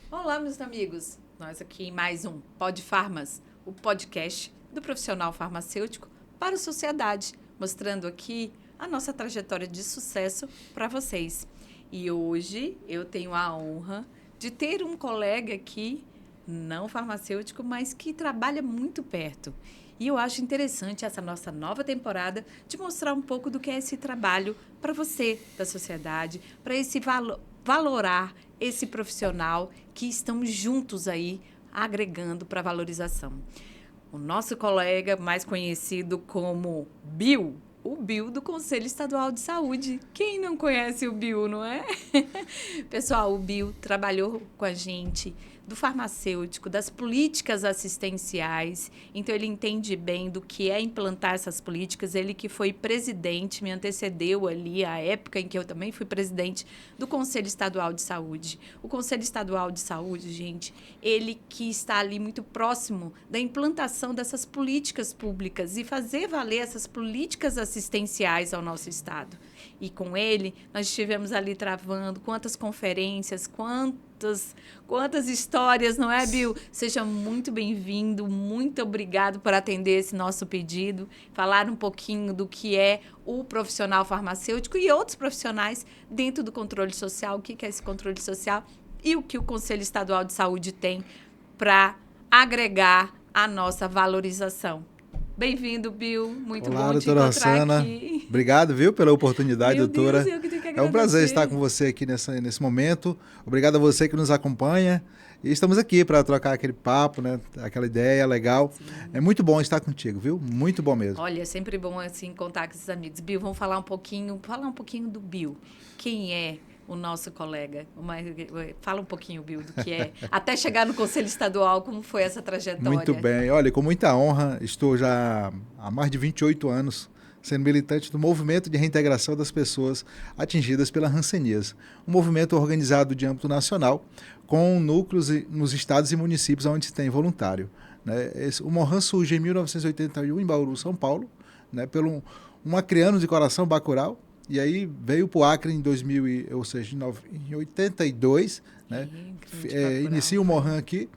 Olá, meus amigos. Nós aqui em mais um Pod Farmas, o podcast do profissional farmacêutico para a sociedade, mostrando aqui a nossa trajetória de sucesso para vocês. E hoje eu tenho a honra de ter um colega aqui, não farmacêutico, mas que trabalha muito perto. E eu acho interessante essa nossa nova temporada de mostrar um pouco do que é esse trabalho para você, da sociedade, para esse valorar esse profissional que estamos juntos aí agregando para a valorização. O nosso colega mais conhecido como Bill, o Bill do Conselho Estadual de Saúde. Quem não conhece o Bill, não é? Pessoal, o Bill trabalhou com a gente do farmacêutico, das políticas assistenciais. Então, ele entende bem do que é implantar essas políticas. Ele que foi presidente, me antecedeu ali a época em que eu também fui presidente do Conselho Estadual de Saúde. O Conselho Estadual de Saúde, gente, ele que está ali muito próximo da implantação dessas políticas públicas e fazer valer essas políticas assistenciais ao nosso Estado. E com ele, nós estivemos ali travando quantas conferências, quantas histórias, não é, Bill? Seja muito bem-vindo, muito obrigado por atender esse nosso pedido, falar um pouquinho do que é o profissional farmacêutico e outros profissionais dentro do controle social, o que é esse controle social e o que o Conselho Estadual de Saúde tem para agregar a nossa valorização. Bem-vindo, Bill. Muito Olá, bom te doutora encontrar Rossana. aqui. Obrigado, viu, pela oportunidade, Meu Deus, doutora. eu que tenho que É um prazer estar agradecer. com você aqui nesse momento. Obrigado a você que nos acompanha. E estamos aqui para trocar aquele papo, né? Aquela ideia legal. Sim. É muito bom estar contigo, viu? Muito bom mesmo. Olha, é sempre bom assim contar com esses amigos. Bill, vamos falar um pouquinho do Bill. Quem é o nosso colega? Fala um pouquinho, Bill, do que é. Até chegar no Conselho Estadual, como foi essa trajetória? Muito bem. Olha, com muita honra, estou já há mais de 28 anos sendo militante do movimento de reintegração das pessoas atingidas pela hanseníase. Um movimento organizado de âmbito nacional, com núcleos nos estados e municípios onde se tem voluntário. Né? O Mohan surge em 1981 em Bauru, São Paulo, né? Pelo um acreano de coração Bacurau, e aí veio para o Acre em 2000, ou seja, em 82, né? Inicia o Mohan aqui.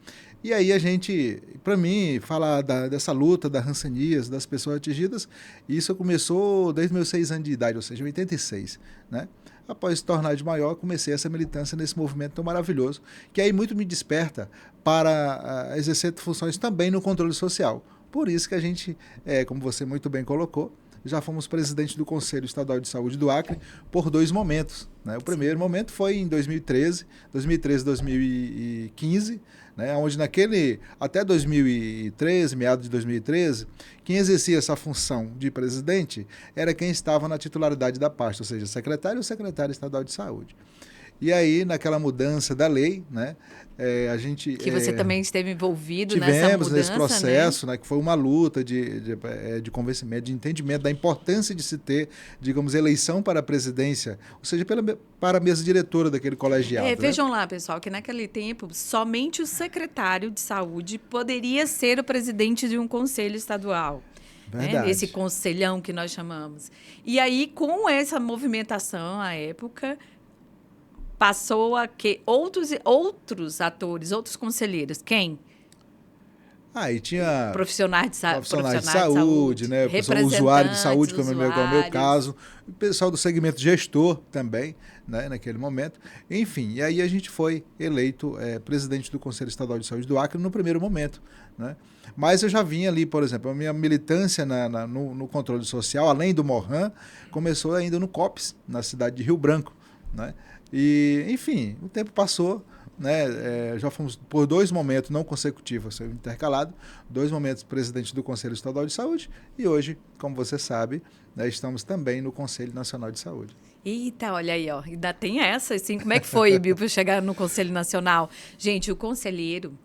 E aí a gente, para mim, falar dessa luta da hanseníase, das pessoas atingidas, isso começou desde meus 6 anos de idade, ou seja, em 86, né? Após se tornar de maior, comecei essa militância nesse movimento tão maravilhoso, que aí muito me desperta para exercer funções também no controle social. Por isso que a gente, como você muito bem colocou, já fomos presidente do Conselho Estadual de Saúde do Acre por 2 momentos. Né? O primeiro momento foi em 2013, 2015, né? Onde até 2013, meados de 2013, quem exercia essa função de presidente era quem estava na titularidade da pasta, ou seja, secretário ou secretário estadual de saúde. E aí, naquela mudança da lei, né, a gente... Que você também esteve envolvido nessa tivemos mudança, nesse processo, né? Que foi uma luta de convencimento, de entendimento da importância de se ter, digamos, eleição para a presidência, ou seja, para a mesa diretora daquele colegiado. Vejam lá, pessoal, que naquele tempo somente o secretário de saúde poderia ser o presidente de um conselho estadual. Verdade. Esse conselhão que nós chamamos. E aí, com essa movimentação, à época, passou a que outros atores, outros conselheiros, quem? E tinha profissionais de saúde, né? O usuário de saúde, como é o meu caso, o pessoal do segmento gestor também, né? Naquele momento. Enfim, e aí a gente foi eleito presidente do Conselho Estadual de Saúde do Acre no primeiro momento, né? Mas eu já vinha ali, por exemplo, a minha militância no controle social, além do Mohan, começou ainda no COPS, na cidade de Rio Branco, né? E, enfim, o tempo passou, né? Já fomos por 2 momentos não consecutivos, intercalado, 2 momentos presidente do Conselho Estadual de Saúde e hoje, como você sabe, né, estamos também no Conselho Nacional de Saúde. Eita, olha aí, ó, ainda tem essa, assim, como é que foi, Bill, para chegar no Conselho Nacional? Gente, o conselheiro,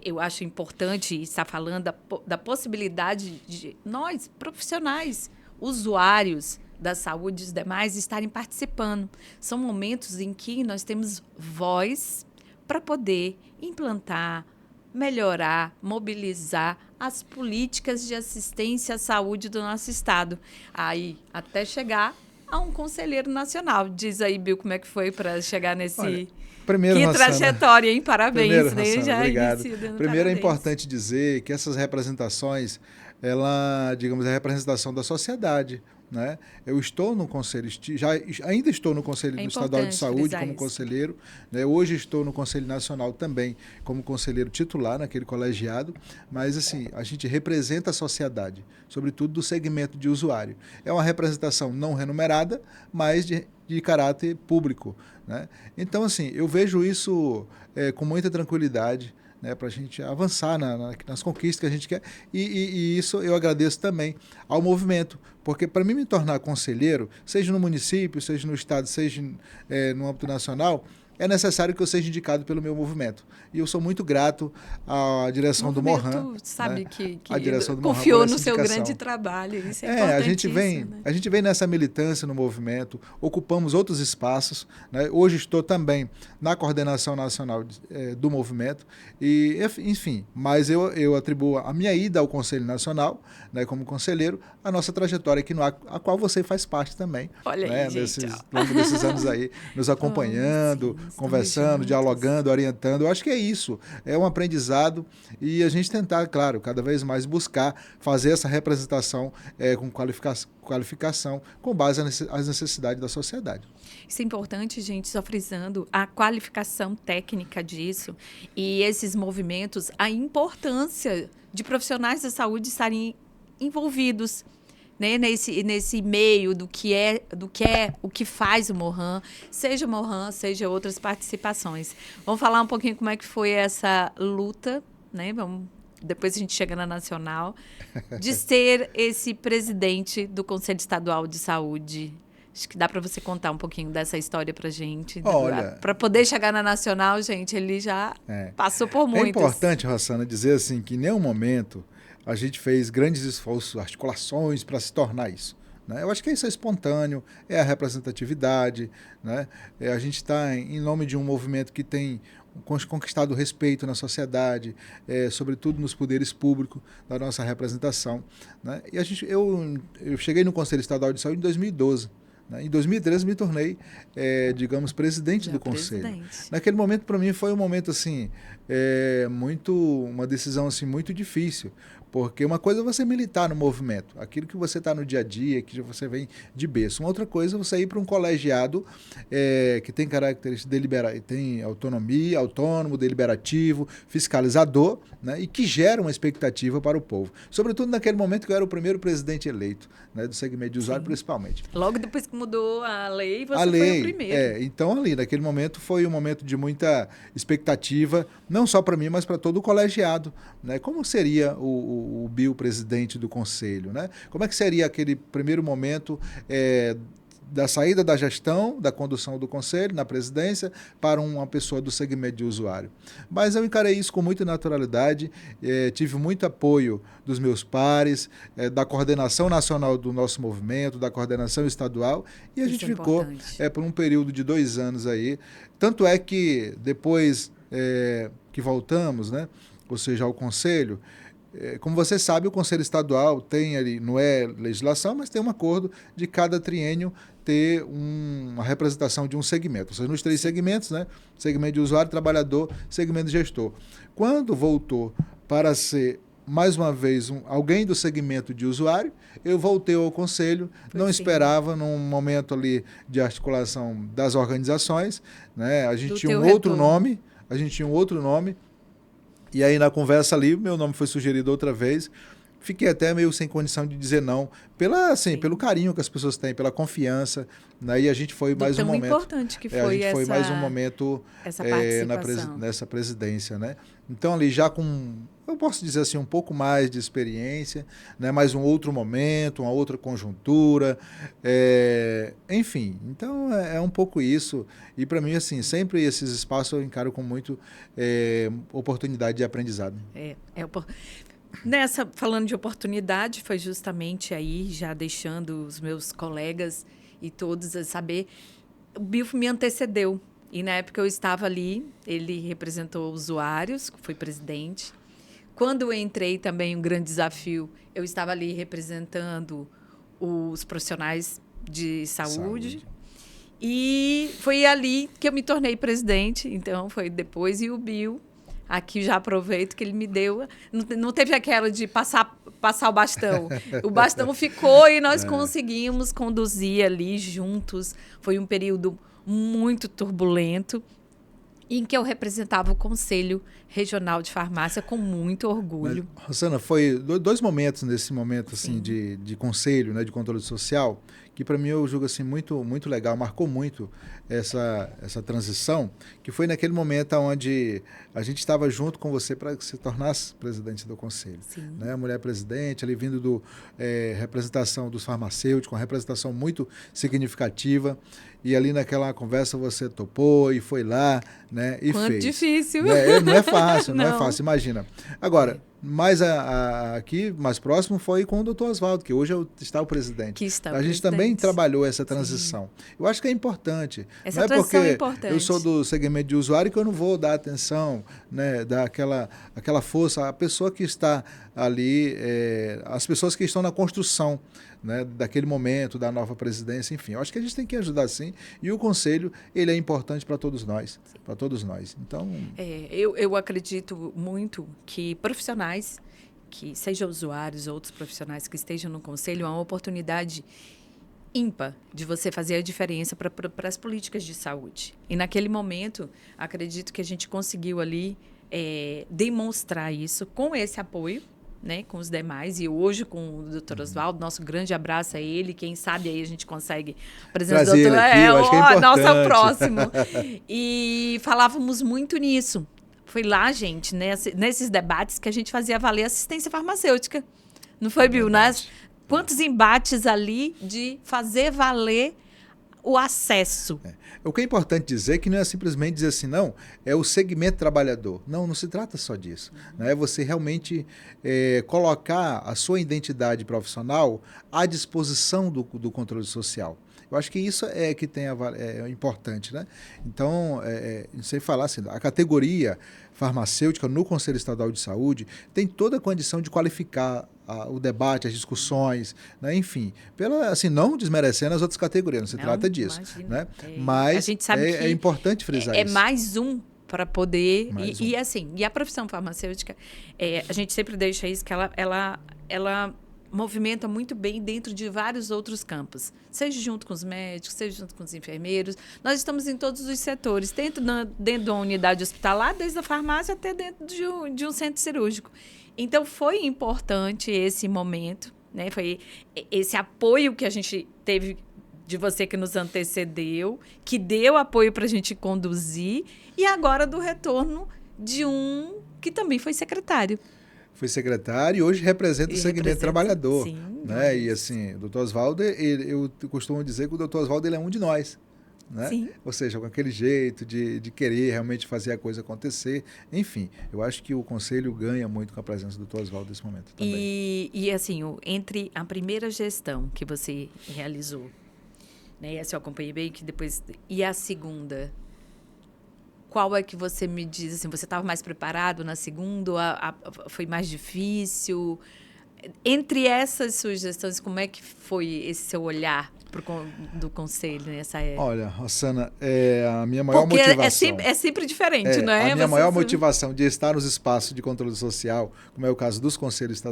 eu acho importante estar falando da possibilidade de nós, profissionais, usuários da saúde e os demais, estarem participando. São momentos em que nós temos voz para poder implantar, melhorar, mobilizar as políticas de assistência à saúde do nosso estado. Aí, até chegar a um conselheiro nacional. Diz aí, Bill, como é que foi para chegar nesse... Olha, primeiro, que Rossana, trajetória, hein? Parabéns. primeiro, Rossana, Já obrigado. Primeiro Primeiro é parabéns. importante dizer que essas representações, ela, digamos, é a representação da sociedade, né? Eu estou no Conselho, ainda estou no Conselho Estadual de Saúde como conselheiro, né? Hoje estou no Conselho Nacional também como conselheiro titular naquele colegiado, mas assim, a gente representa a sociedade, sobretudo do segmento de usuário. É uma representação não remunerada, mas de caráter público, né? Então, assim, eu vejo isso com muita tranquilidade, né, para a gente avançar nas conquistas que a gente quer. E isso eu agradeço também ao movimento, porque para mim me tornar conselheiro, seja no município, seja no estado, seja no âmbito nacional, é necessário que eu seja indicado pelo meu movimento. E eu sou muito grato à direção do Morran. Sabe, né? que a direção do confiou Morran no seu indicação. grande trabalho. Isso é importantíssimo. A gente vem nessa militância no movimento, ocupamos outros espaços, né? Hoje estou também na coordenação nacional do movimento, e, enfim, mas eu atribuo a minha ida ao Conselho Nacional, né, como conselheiro, a nossa trajetória aqui, a qual você faz parte também. Olha né, aí, gente. Ao longo desses anos aí, nos acompanhando, conversando, dialogando, orientando. Eu acho que é isso, é um aprendizado e a gente tentar, claro, cada vez mais buscar fazer essa representação com qualificação com base nas necessidades da sociedade. Isso é importante, gente, só frisando a qualificação técnica disso e esses movimentos, a importância de profissionais da saúde estarem envolvidos, né, nesse meio do que faz o Morran, seja outras participações. Vamos falar um pouquinho como é que foi essa luta, né? Depois a gente chega na nacional, de ser esse presidente do Conselho Estadual de Saúde. Acho que dá para você contar um pouquinho dessa história para a gente. Olha, para poder chegar na nacional, gente, ele já passou por muitos. É importante, Rossana, dizer assim que em nenhum momento a gente fez grandes esforços, articulações para se tornar isso. Né? Eu acho que isso é espontâneo, é a representatividade. Né? A gente está em nome de um movimento que tem conquistado respeito na sociedade, sobretudo nos poderes públicos da nossa representação. Né? E eu cheguei no Conselho Estadual de Saúde em 2012. Em 2013 me tornei, digamos, presidente do conselho. Naquele momento, para mim, foi um momento assim, uma decisão assim, muito difícil, porque uma coisa é você militar no movimento, aquilo que você está no dia a dia, que você vem de berço. Uma outra coisa é você ir para um colegiado que tem características tem autonomia, autônomo, deliberativo, fiscalizador, né, e que gera uma expectativa para o povo. Sobretudo naquele momento que eu era o primeiro presidente eleito, né, do segmento de usuário, principalmente. Logo depois que mudou a lei, você foi o primeiro. Então, ali, naquele momento, foi um momento de muita expectativa, não só para mim, mas para todo o colegiado. Né? Como seria o Bill presidente do conselho? Né? Como é que seria aquele primeiro momento da saída da gestão, da condução do conselho, na presidência, para uma pessoa do segmento de usuário? Mas eu encarei isso com muita naturalidade, tive muito apoio dos meus pares, da coordenação nacional do nosso movimento, da coordenação estadual, e a gente ficou por um período de 2 anos aí. Tanto é que depois que voltamos, né, ou seja, ao conselho, como você sabe, o Conselho Estadual tem ali, não é legislação, mas tem um acordo de cada triênio ter uma representação de um segmento. Ou seja, nos 3 segmentos, né? Segmento de usuário, trabalhador, segmento de gestor. Quando voltou para ser, mais uma vez, alguém do segmento de usuário, eu voltei ao conselho, não esperava, num momento ali de articulação das organizações, né? A gente tinha um outro nome, e aí, na conversa ali, meu nome foi sugerido outra vez. Fiquei até meio sem condição de dizer não, pelo carinho que as pessoas têm, pela confiança. Né? E a gente foi mais um momento. Importante que foi a gente foi mais um momento nessa presidência. Né? Então, ali já com, eu posso dizer assim, um pouco mais de experiência, né? Mais um outro momento, uma outra conjuntura. Enfim, então é um pouco isso. E para mim, assim, sempre esses espaços eu encaro com muito oportunidade de aprendizado. Falando de oportunidade, foi justamente aí, já deixando os meus colegas e todos a saber, o Bill me antecedeu. E na época eu estava ali, ele representou usuários, foi presidente. Quando eu entrei também, um grande desafio, eu estava ali representando os profissionais de Saúde. E foi ali que eu me tornei presidente. Então, foi depois. E o Bill, aqui já aproveito que ele me deu... Não teve aquela de passar o bastão. O bastão ficou e nós conseguimos conduzir ali juntos. Foi um período muito turbulento, em que eu representava o Conselho Regional de Farmácia com muito orgulho. Mas, Rosana, foi dois momentos nesse momento assim, de conselho, né, de controle social, que para mim eu julgo assim, muito, muito legal, marcou muito essa transição, que foi naquele momento onde a gente estava junto com você para que se tornasse presidente do conselho. Né? A mulher presidente, ali vindo do representação dos farmacêuticos, uma representação muito significativa. E ali naquela conversa você topou e foi lá, né? E Quanto fez. Difícil. Não é fácil, não é fácil, imagina. Agora, mais aqui, mais próximo, foi com o doutor Oswaldo, que hoje está o presidente. A gente também trabalhou essa transição. Eu acho que é importante. Essa não é transição porque é importante. eu sou do segmento de usuário que eu não vou dar atenção, né, dar aquela força à pessoa que está ali, as pessoas que estão na construção, né, daquele momento, da nova presidência, enfim. Eu acho que a gente tem que ajudar sim, e o conselho, ele é importante para todos nós, Então... Eu acredito muito que profissionais, que sejam usuários ou outros profissionais que estejam no conselho, é uma oportunidade ímpar de você fazer a diferença para as políticas de saúde. E naquele momento, acredito que a gente conseguiu ali demonstrar isso com esse apoio, né, com os demais, e hoje com o Dr. Oswaldo, nosso grande abraço a ele, quem sabe aí a gente consegue a presença do doutor, acho que é importante. Nosso é o próximo. E falávamos muito nisso. Foi lá, gente, nesses debates que a gente fazia valer a assistência farmacêutica. Não foi, Bill? Quantos embates ali de fazer valer o acesso. O que é importante dizer é que não é simplesmente dizer assim, não, é o segmento trabalhador. Não se trata só disso. Não é você realmente colocar a sua identidade profissional à disposição do controle social. Eu acho que isso é que é importante, né? Então, não sei falar assim, a categoria farmacêutica no Conselho Estadual de Saúde tem toda a condição de qualificar o debate, as discussões, né? Enfim, assim, não desmerecendo as outras categorias, não se trata disso. Né? Mas a gente sabe que é importante frisar isso. É mais um para poder... E a profissão farmacêutica, a gente sempre deixa isso, que ela movimenta muito bem dentro de vários outros campos, seja junto com os médicos, seja junto com os enfermeiros. Nós estamos em todos os setores, dentro de uma unidade hospitalar, desde a farmácia até dentro de um centro cirúrgico. Então, foi importante esse momento, né? Foi esse apoio que a gente teve de você que nos antecedeu, que deu apoio para a gente conduzir, e agora do retorno de um que também foi secretário. Foi secretário e hoje representa o segmento trabalhador. Sim, né? E assim, o Dr. Oswaldo, eu costumo dizer que o Dr. Oswaldo ele é um de nós. Né? Sim. Ou seja, com aquele jeito de querer realmente fazer a coisa acontecer. Enfim, eu acho que o Conselho ganha muito com a presença do Dr. Oswaldo nesse momento também. E assim, entre a primeira gestão que você realizou, né, essa eu acompanhei bem, que depois, e a segunda, qual é que você me diz, assim, você estava mais preparado na segunda, foi mais difícil? Entre essas sugestões, como é que foi esse seu olhar do Conselho nessa época? Olha, Rosana, a minha maior motivação... É sempre diferente, não é? A minha maior motivação de estar nos espaços de controle social, como é o caso dos conselhos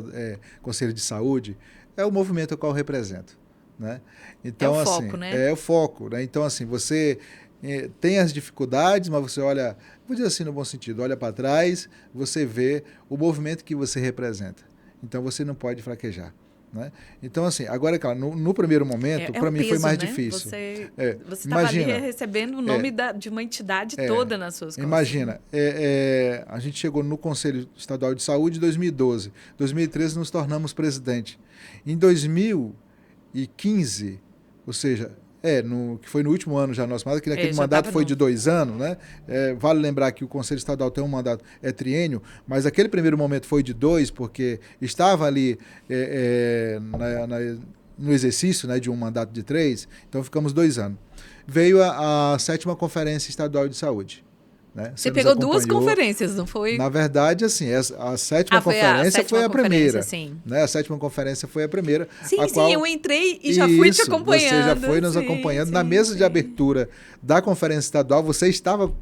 de saúde, é o movimento ao qual eu represento. Né? Então, é o assim, foco, né? É o foco. Né? Então, assim, você tem as dificuldades, mas você olha, vou dizer assim no bom sentido, olha para trás, você vê o movimento que você representa. Então, você não pode fraquejar. Né? Então, assim, agora, claro, no primeiro momento, para mim foi mais difícil. Você estava ali recebendo o nome de uma entidade toda nas suas costas. Imagina, a gente chegou no Conselho Estadual de Saúde em 2012. Em 2013, nos tornamos presidente. Em 2015, ou seja, que foi no último ano já nosso mandato, que naquele mandato foi de 2 anos, né? Vale lembrar que o Conselho Estadual tem um mandato, triênio, mas aquele primeiro momento foi de 2, porque estava ali no exercício, né, de um mandato de 3, então ficamos 2 anos. Veio a 7ª Conferência Estadual de Saúde, né? Você nos pegou duas acompanhou. conferências, não foi? Na verdade, assim, a sétima foi conferência foi a primeira. Sim. Né? A sétima conferência foi a primeira. Sim, a sim, qual... eu entrei e já fui te acompanhando. Você já foi nos acompanhando. Na mesa de abertura da conferência estadual, você estava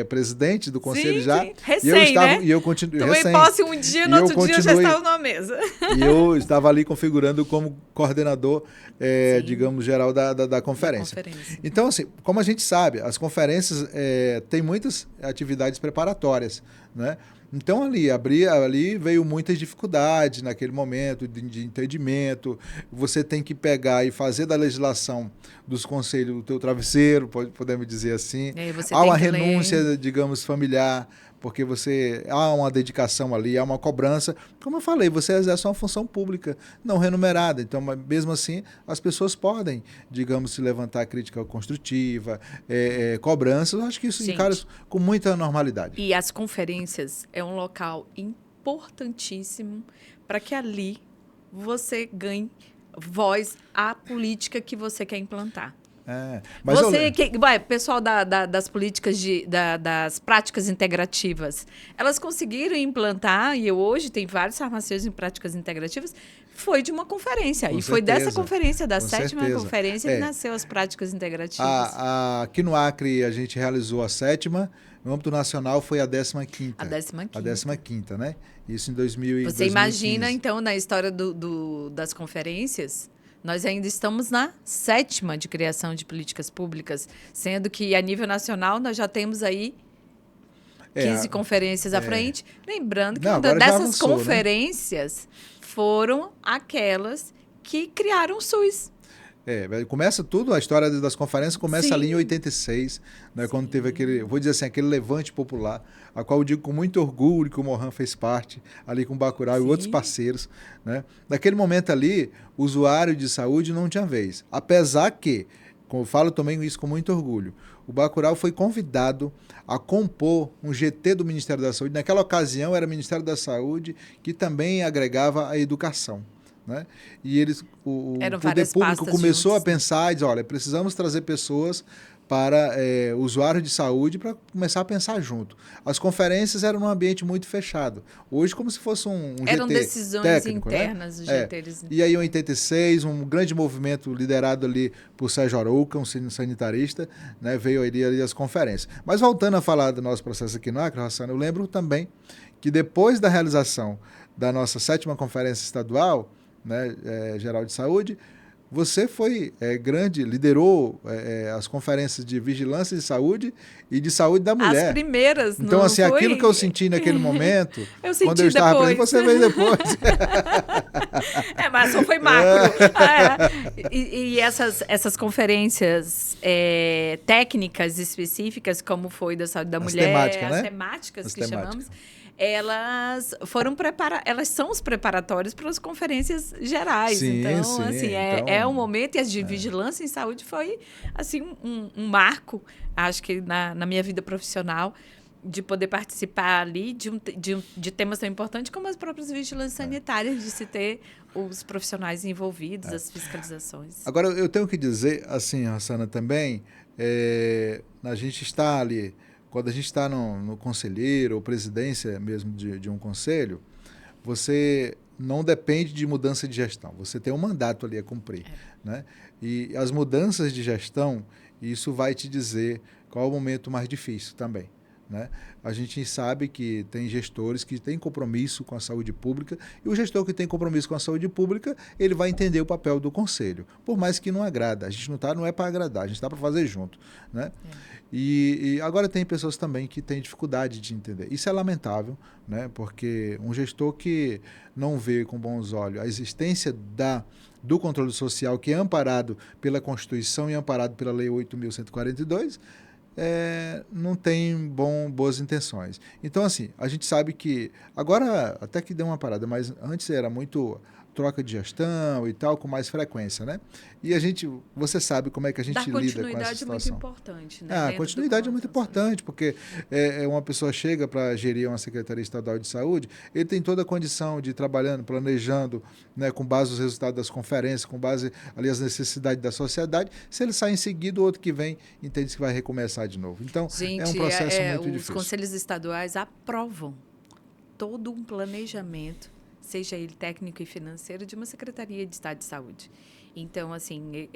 presidente do conselho já. Sim. Recém, e eu continuei. Tomei posse um dia, no outro dia eu já estava numa mesa. E eu estava ali configurando como coordenador, digamos, geral da conferência. Então, assim, como a gente sabe, as conferências têm muitas atividades preparatórias, né? Então, ali veio muitas dificuldades naquele momento de entendimento. Você tem que pegar e fazer da legislação dos conselhos o teu travesseiro, podemos dizer assim. Há uma renúncia, digamos, familiar, porque há uma dedicação ali, há uma cobrança. Como eu falei, você exerce uma função pública não remunerada. Então, mesmo assim, as pessoas podem, digamos, se levantar crítica construtiva, cobranças. Eu acho que isso encara com muita normalidade. E as conferências é um local importantíssimo para que ali você ganhe voz à política que você quer implantar. Mas pessoal das políticas das práticas integrativas, elas conseguiram implantar, e hoje tem vários farmacêuticos em práticas integrativas, foi de uma conferência. Com e certeza, foi dessa conferência, da sétima conferência, que nasceu as práticas integrativas. Aqui no Acre, a gente realizou a sétima, no âmbito nacional foi a 15ª. A 15ª. A 15ª, né? Isso em 2015. Você imagina, então, na história das conferências... Nós ainda estamos na 7ª de criação de políticas públicas, sendo que, a nível nacional, nós já temos aí 15 conferências à frente. Lembrando que uma dessas avançou, conferências, né, foram aquelas que criaram o SUS. Começa tudo, a história das conferências começa ali em 86, né, quando teve aquele levante popular, a qual eu digo com muito orgulho que o Mohan fez parte, ali com o Bacurau e outros parceiros. Né? Naquele momento ali, o usuário de saúde não tinha vez. Apesar que, como eu falo também isso com muito orgulho, o Bacurau foi convidado a compor um GT do Ministério da Saúde. Naquela ocasião era o Ministério da Saúde que também agregava a educação. Né? E o poder público começou a pensar e dizer, olha, precisamos trazer pessoas para usuários de saúde para começar a pensar junto. As conferências eram num ambiente muito fechado. Hoje, como se fosse um eram GT decisões técnico, internas, né? os GTs. E aí, em 86, um grande movimento liderado ali por Sérgio Arouca, um sanitarista, né, veio ali as conferências. Mas voltando a falar do nosso processo aqui no Acre, Rossana, eu lembro também que depois da realização da nossa 7ª conferência estadual, né, geral de saúde, você foi liderou as conferências de vigilância de saúde e de saúde da mulher. As primeiras, então, não assim, foi... aquilo que eu senti naquele momento, quando eu estava presente, você veio depois. Mas só foi macro. E essas conferências técnicas específicas, como foi da saúde da mulher, as temáticas que chamamos, elas foram elas são os preparatórios para as conferências gerais. Sim, então, sim, assim, é um momento, e as de vigilância em saúde foi assim um marco, acho que na minha vida profissional, de poder participar ali de temas tão importantes como as próprias vigilâncias sanitárias, de se ter os profissionais envolvidos, as fiscalizações. Agora, eu tenho que dizer, assim, Rossana, também, a gente está ali, quando a gente está no conselheiro ou presidência mesmo de um conselho, você não depende de mudança de gestão. Você tem um mandato ali a cumprir. Né? E as mudanças de gestão, isso vai te dizer qual é o momento mais difícil também. Né? A gente sabe que tem gestores que têm compromisso com a saúde pública, e o gestor que tem compromisso com a saúde pública, ele vai entender o papel do conselho, por mais que não agrada. A gente não é para agradar, a gente está para fazer junto. Né? E agora tem pessoas também que têm dificuldade de entender. Isso é lamentável, né? Porque um gestor que não vê com bons olhos a existência do controle social, que é amparado pela Constituição e amparado pela Lei 8.142, não tem boas intenções. Então, assim, a gente sabe que... Agora, até que deu uma parada, mas antes era muito troca de gestão e tal com mais frequência, né? E você sabe como é que a gente lida com essa situação. Dar continuidade é muito importante, né? A continuidade é muito importante, porque uma pessoa chega para gerir uma Secretaria Estadual de Saúde, ele tem toda a condição de ir trabalhando, planejando, né, com base nos resultados das conferências, com base ali as necessidades da sociedade. Se ele sai em seguida, o outro que vem entende que vai recomeçar de novo. Então, é um processo muito difícil. Os conselhos estaduais aprovam todo um planejamento, seja ele técnico e financeiro, de uma Secretaria de Estado de Saúde. Então, assim,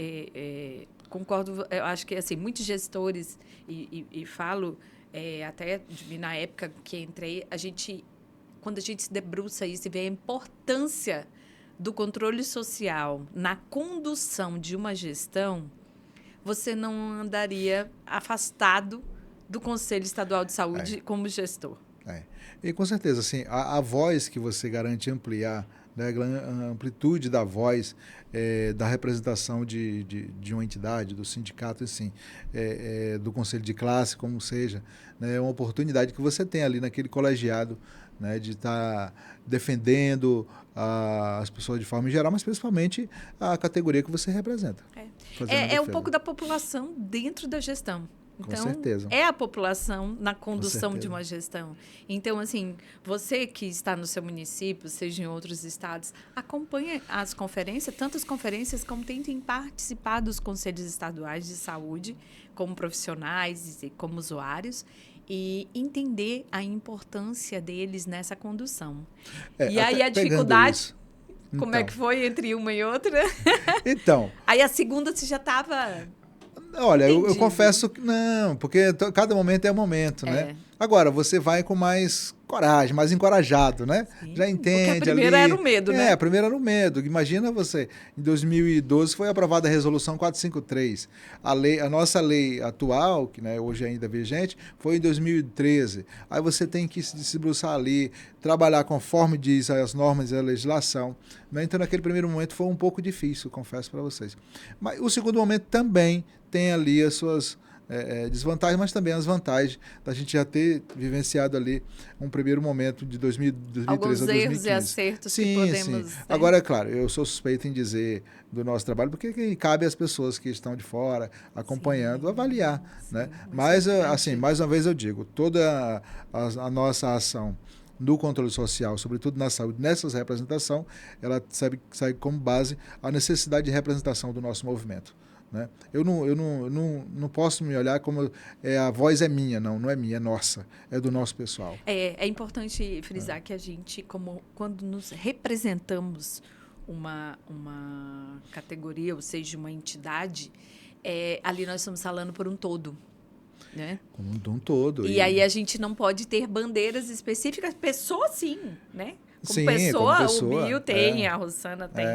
concordo, eu acho que assim, muitos gestores, e falo, até de mim, na época que entrei, quando a gente se debruça isso e vê a importância do controle social na condução de uma gestão, você não andaria afastado do Conselho Estadual de Saúde como gestor. E com certeza, assim, a voz que você garante ampliar, né, a amplitude da voz, da representação de uma entidade, do sindicato, assim, do conselho de classe, como seja, né, é uma oportunidade que você tem ali naquele colegiado, né, de estar defendendo as pessoas de forma geral, mas principalmente a categoria que você representa. É um pouco da população dentro da gestão. Então, com certeza. É a população na condução de uma gestão. Então, assim, você que está no seu município, seja em outros estados, acompanhe as conferências, tanto as conferências como tentem participar dos conselhos estaduais de saúde, como profissionais e como usuários, e entender a importância deles nessa condução. E aí a dificuldade... Como é que foi entre uma e outra? Então... Aí a segunda você já estava... Olha, eu confesso que não, porque cada momento é um momento, né? Agora, você vai com mais coragem, mais encorajado, né? Sim, já entende ali. A primeira era o medo, né? A primeira era o medo. Imagina você, em 2012 foi aprovada a Resolução 453. A nossa lei atual, que, né, hoje ainda é vigente, foi em 2013. Aí você tem que se debruçar ali, trabalhar conforme diz as normas e a legislação. Né? Então, naquele primeiro momento foi um pouco difícil, confesso para vocês. Mas o segundo momento também tem ali as suas... desvantagens, mas também as vantagens da gente já ter vivenciado ali um primeiro momento de 2013 Alguns a 2015. Erros e acertos que podemos... Sim. Agora, é claro, eu sou suspeito em dizer do nosso trabalho, porque cabe às pessoas que estão de fora, acompanhando, avaliar. Né? Mas, assim, mais uma vez eu digo, toda a nossa ação no controle social, sobretudo na saúde, nessa representação, ela sai como base a necessidade de representação do nosso movimento. Né? Eu não posso me olhar como a voz é minha, não é minha, é nossa, é do nosso pessoal. É importante frisar que a gente, quando nos representamos uma categoria, ou seja, uma entidade, ali nós estamos falando por um todo. Né? Como um todo. E aí a gente não pode ter bandeiras específicas, pessoa sim, né? Como pessoa, o Bill tem, a Rosana tem.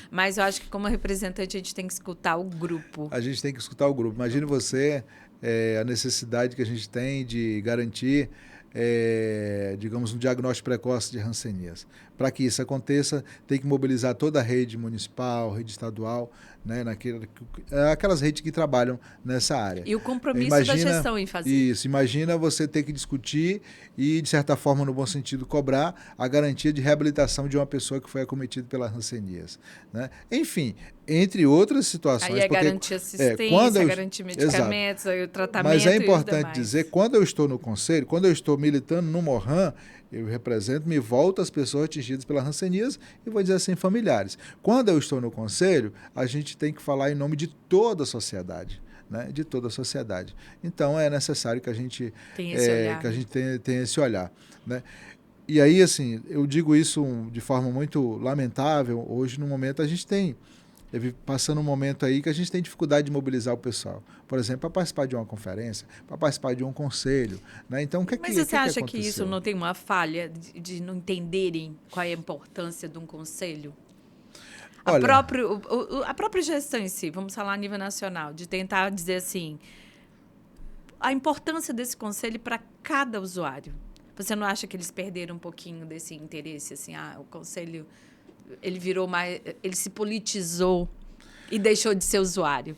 Mas eu acho que como representante a gente tem que escutar o grupo. A gente tem que escutar o grupo. Imagine você a necessidade que a gente tem de garantir, digamos, um diagnóstico precoce de hanseníase. Para que isso aconteça, tem que mobilizar toda a rede municipal, rede estadual, né, aquelas redes que trabalham nessa área. E o compromisso da gestão em fazer. Isso, imagina você ter que discutir e, de certa forma, no bom sentido, cobrar a garantia de reabilitação de uma pessoa que foi acometida pela hanseníase. Né? Enfim, entre outras situações. Aí garantir assistência, garantir medicamentos, o tratamento. Mas é importante dizer, quando eu estou no conselho, quando eu estou militando no Morran, eu represento, me volto às pessoas atingidas pela hanseníase e vou dizer assim, familiares. Quando eu estou no conselho, a gente tem que falar em nome de toda a sociedade. Né, de toda a sociedade. Então, é necessário que a gente tenha esse olhar. Né? E aí, assim, eu digo isso de forma muito lamentável. Hoje, no momento, a gente tem passando um momento aí que a gente tem dificuldade de mobilizar o pessoal. Por exemplo, para participar de uma conferência, para participar de um conselho. Né? Então, Mas você acha que isso não tem uma falha de não entenderem qual é a importância de um conselho? A própria gestão em si, vamos falar a nível nacional, de tentar dizer assim, a importância desse conselho para cada usuário. Você não acha que eles perderam um pouquinho desse interesse? Assim, o conselho, ele se politizou e deixou de ser usuário?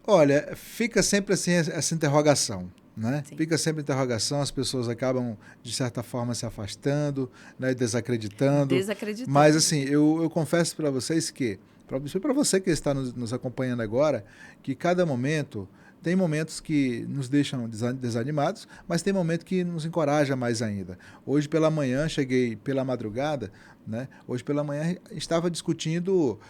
Olha, fica sempre assim essa interrogação. né? Sim. Fica sempre interrogação, as pessoas acabam, de certa forma, se afastando, né? Desacreditando. Mas, assim, eu confesso para vocês que, para você que está nos acompanhando agora, que cada momento, tem momentos que nos deixam desanimados, mas tem momento que nos encoraja mais ainda. Hoje pela manhã, cheguei pela madrugada, né? Hoje pela manhã estava discutindo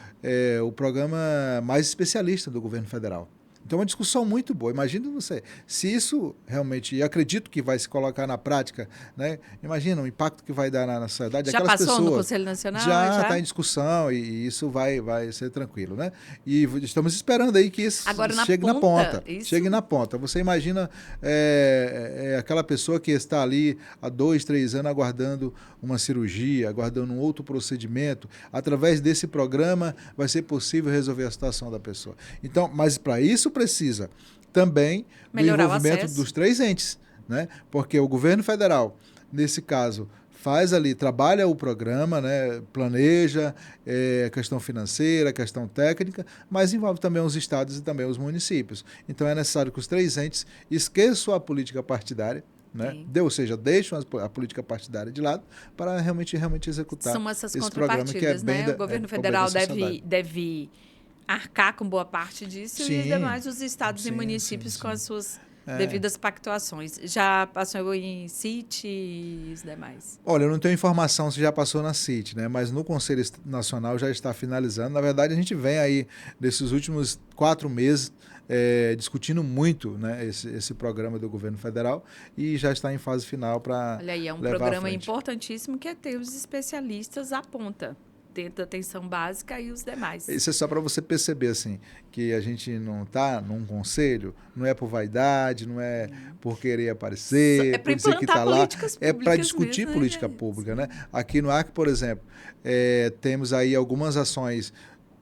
o programa mais especialista do governo federal. Então, é uma discussão muito boa. Imagina você, se isso realmente, e acredito que vai se colocar na prática, né? Imagina o impacto que vai dar na sociedade. Já Aquelas passou no pessoas Conselho Nacional? já está em discussão e isso vai ser tranquilo, né? E estamos esperando aí que isso Agora, chegue na ponta. Isso? Chegue na ponta. Você imagina aquela pessoa que está ali há 2, 3 anos aguardando uma cirurgia, aguardando um outro procedimento. Através desse programa vai ser possível resolver a situação da pessoa. Então, mas para isso precisa também melhorar do envolvimento dos 3 entes, né? Porque o governo federal, nesse caso, faz ali, trabalha o programa, né, planeja a questão financeira, a questão técnica, mas envolve também os estados e também os municípios. Então é necessário que os 3 entes esqueçam a política partidária, né? Ou seja, deixam a política partidária de lado para realmente executar São essas esse programa que é bem né? O governo federal deve arcar com boa parte disso. Sim, e os demais, os estados e municípios com as suas devidas pactuações. Já passou em CIT e os demais? Olha, eu não tenho informação se já passou na CIT, né? Mas no Conselho Nacional já está finalizando. Na verdade, a gente vem aí, nesses últimos 4 meses, discutindo muito, né, esse programa do governo federal e já está em fase final para Olha aí, é um programa importantíssimo que é ter os especialistas à ponta, dentro da atenção básica e os demais. Isso é só para você perceber, assim, que a gente não está num conselho, não é por vaidade, não é por querer aparecer, por dizer que está lá, é para discutir mesmo, política pública, né? Aqui no Acre, por exemplo, temos aí algumas ações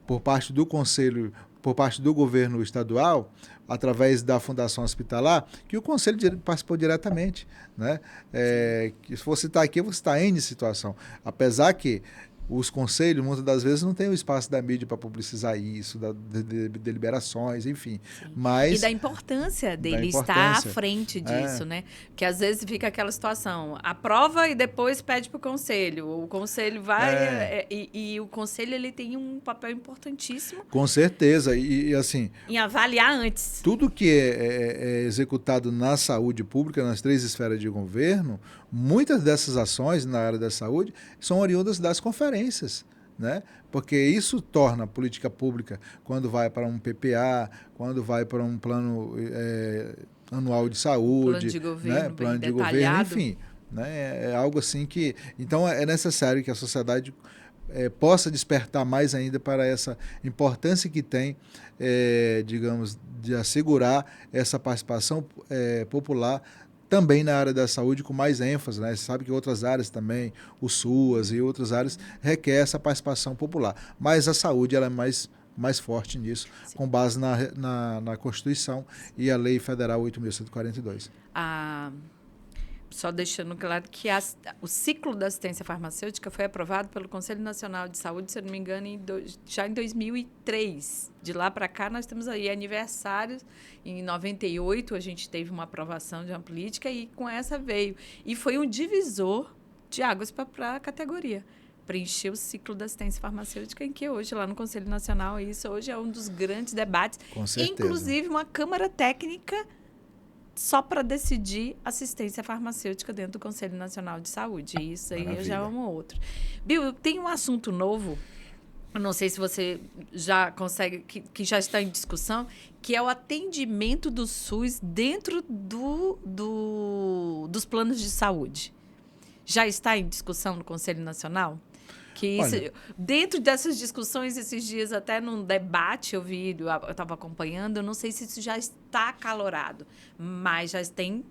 por parte do conselho, por parte do governo estadual, através da Fundação Hospitalar, que o Conselho participou diretamente, né? Se você está aqui, você está em situação. Apesar que os conselhos, muitas das vezes, não têm o espaço da mídia para publicizar isso, de deliberações, enfim. Mas, e da importância dele estar à frente disso, né? Porque às vezes fica aquela situação, aprova e depois pede para o conselho. O conselho vai e o conselho ele tem um papel importantíssimo. Com certeza. E assim... em avaliar antes. Tudo que é executado na saúde pública, nas 3 esferas de governo, muitas dessas ações na área da saúde são oriundas das conferências, né? Porque isso torna a política pública, quando vai para um PPA, quando vai para um plano anual de saúde, plano de governo, né? Plano de governo, enfim, né? É algo assim que... Então, é necessário que a sociedade possa despertar mais ainda para essa importância que tem, digamos, de assegurar essa participação popular também na área da saúde com mais ênfase, né? Você sabe que outras áreas também, o SUAS e outras áreas, requer essa participação popular. Mas a saúde ela é mais forte nisso, sim, com base na Constituição e a Lei Federal 8.142. Só deixando claro que o ciclo da assistência farmacêutica foi aprovado pelo Conselho Nacional de Saúde, se eu não me engano, já em 2003. De lá para cá, nós temos aí aniversários. Em 98, a gente teve uma aprovação de uma política e com essa veio. E foi um divisor de águas para a categoria. Preencher o ciclo da assistência farmacêutica, em que hoje, lá no Conselho Nacional, isso hoje é um dos grandes debates. Com certeza. Inclusive, uma Câmara Técnica só para decidir assistência farmacêutica dentro do Conselho Nacional de Saúde. Isso aí já é um outro. Bill, tem um assunto novo, eu não sei se você já consegue, que já está em discussão, que é o atendimento do SUS dentro dos planos de saúde. Já está em discussão no Conselho Nacional? Que isso, dentro dessas discussões, esses dias, até num debate eu estava acompanhando, eu não sei se isso já está acalorado, mas já tem...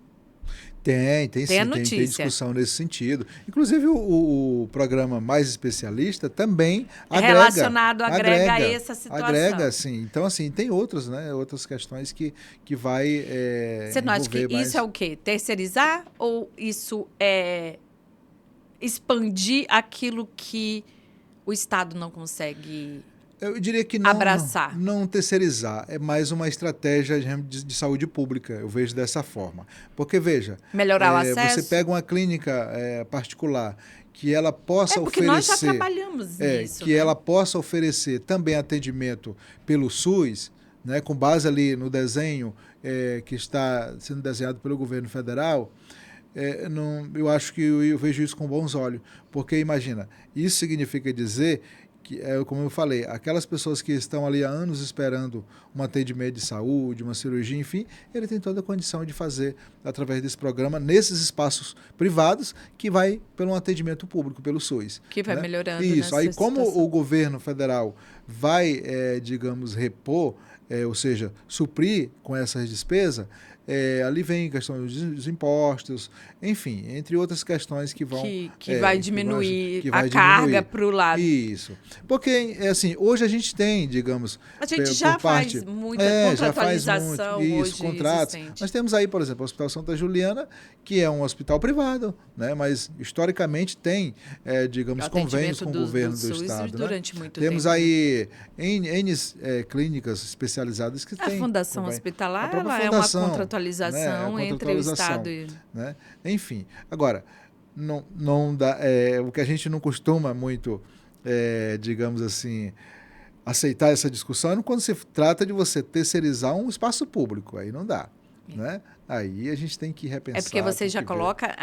Tem discussão nesse sentido. Inclusive, o programa Mais Especialista também agrega. Relacionado, agrega a essa situação. Agrega, sim. Então, assim, tem outras questões que vai Você não acha que isso é o quê? Terceirizar ou isso é expandir aquilo que o Estado não consegue Eu diria que abraçar? Não terceirizar, é mais uma estratégia de saúde pública, eu vejo dessa forma. Porque, veja, Melhorar o acesso? você pega uma clínica particular que ela possa porque oferecer... nós já trabalhamos nisso, que ela possa oferecer também atendimento pelo SUS, né, com base ali no desenho que está sendo desenhado pelo governo federal, eu acho que eu vejo isso com bons olhos. Porque, imagina, isso significa dizer que, como eu falei, aquelas pessoas que estão ali há anos esperando um atendimento de saúde, uma cirurgia, enfim, ele tem toda a condição de fazer através desse programa, nesses espaços privados, que vai pelo atendimento público, pelo SUS. Que vai melhorando. Isso. Aí, como situação. o governo federal vai, digamos, repor, ou seja, suprir com essas despesas, ali vem a questão dos impostos, enfim, entre outras questões que vão... Que vai diminuir que vai a carga para o lado. Isso. Porque, assim, hoje a gente tem, digamos... A gente já faz muita contratualização hoje contratos. existente. Nós temos aí, por exemplo, o Hospital Santa Juliana, que é um hospital privado, né, mas historicamente tem, digamos, convênios com o governo do Estado. Durante muito temos tempo. Aí N clínicas especializadas que têm. A Fundação Hospitalar ela é uma contratualização entre o Estado e... Né? Enfim, agora, não dá, o que a gente não costuma muito, digamos assim, aceitar essa discussão é quando se trata de você terceirizar um espaço público, aí não dá. Né? Aí a gente tem que repensar. É porque você já coloca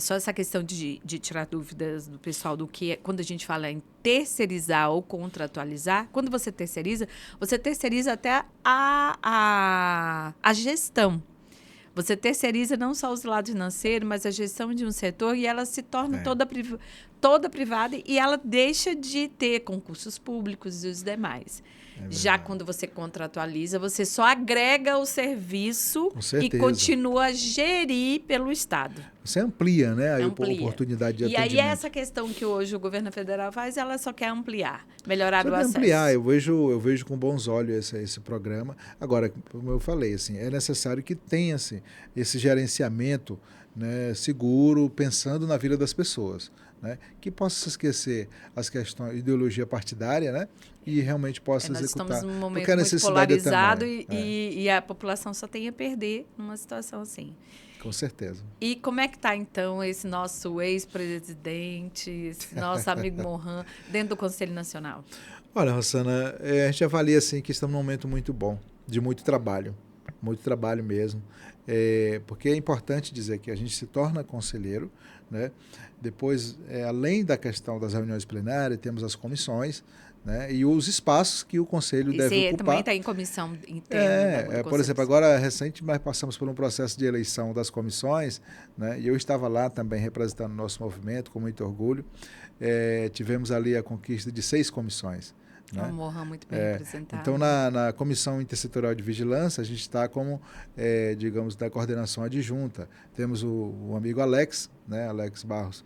só essa questão de tirar dúvidas do pessoal do que quando a gente fala em terceirizar ou contratualizar, quando você terceiriza até a gestão. Você terceiriza não só os lados financeiros, mas a gestão de um setor e ela se torna toda privada e ela deixa de ter concursos públicos e os demais. Já quando você contratualiza, você só agrega o serviço e continua a gerir pelo Estado. Você amplia, né, a oportunidade de atendimento. E aí essa questão que hoje o governo federal faz, ela só quer ampliar, melhorar o acesso. Ampliar, eu vejo com bons olhos esse programa. Agora, como eu falei, assim, é necessário que tenha assim, esse gerenciamento, né, seguro, pensando na vida das pessoas. Né, que possa se esquecer as questões de ideologia partidária, né, e realmente possa executar. Nós estamos num momento muito polarizado e a população só tem a perder numa situação assim. Com certeza. E como é que está, então, esse nosso ex-presidente, esse nosso amigo Mohan, dentro do Conselho Nacional? Olha, Rosana, a gente avalia assim, que estamos num momento muito bom, de muito trabalho mesmo. Porque é importante dizer que a gente se torna conselheiro, né? Depois, além da questão das reuniões plenárias, temos as comissões, né? E os espaços que o Conselho deve ocupar. Você também está em comissão interna? Por exemplo, agora, recente, nós passamos por um processo de eleição das comissões, né? E eu estava lá também representando o nosso movimento, com muito orgulho. Tivemos ali a conquista de 6 comissões. Né? Um Mohan muito bem representado. Então, na Comissão Intersetorial de Vigilância, a gente está como, digamos, da coordenação adjunta. Temos o amigo Alex, né, Alex Barros,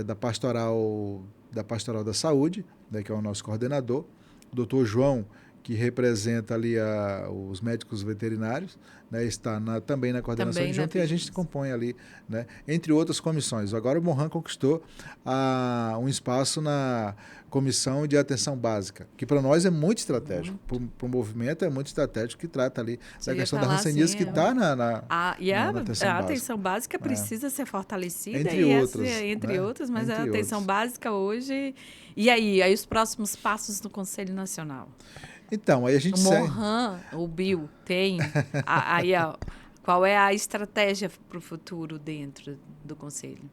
da Pastoral da Saúde, né, que é o nosso coordenador. O doutor João, que representa ali os médicos veterinários, né, está também na coordenação adjunta e a gente se compõe ali, né, entre outras comissões. Agora o Mohan conquistou um espaço na Comissão de Atenção Básica, que para nós é muito estratégico, para o movimento é muito estratégico, que trata ali da questão da hanseníase que está na atenção básica precisa ser fortalecida, entre outras, mas a atenção básica hoje... E aí os próximos passos do Conselho Nacional? Então, aí a gente... O Mohan, o Bill, tem... qual é a estratégia para o futuro dentro do Conselho?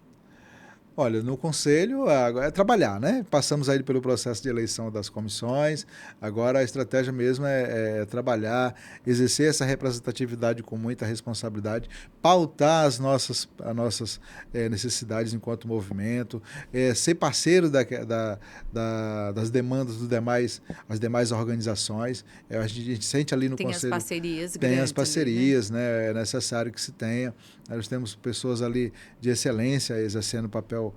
Olha, no Conselho agora é trabalhar, né? Passamos aí pelo processo de eleição das comissões, agora a estratégia mesmo é trabalhar, exercer essa representatividade com muita responsabilidade, pautar as nossas necessidades enquanto movimento, ser parceiro das demandas das demais organizações. A gente sente ali no Conselho... Tem as parcerias grandes. Tem as parcerias, ali, né? É necessário que se tenha. Nós temos pessoas ali de excelência exercendo o papel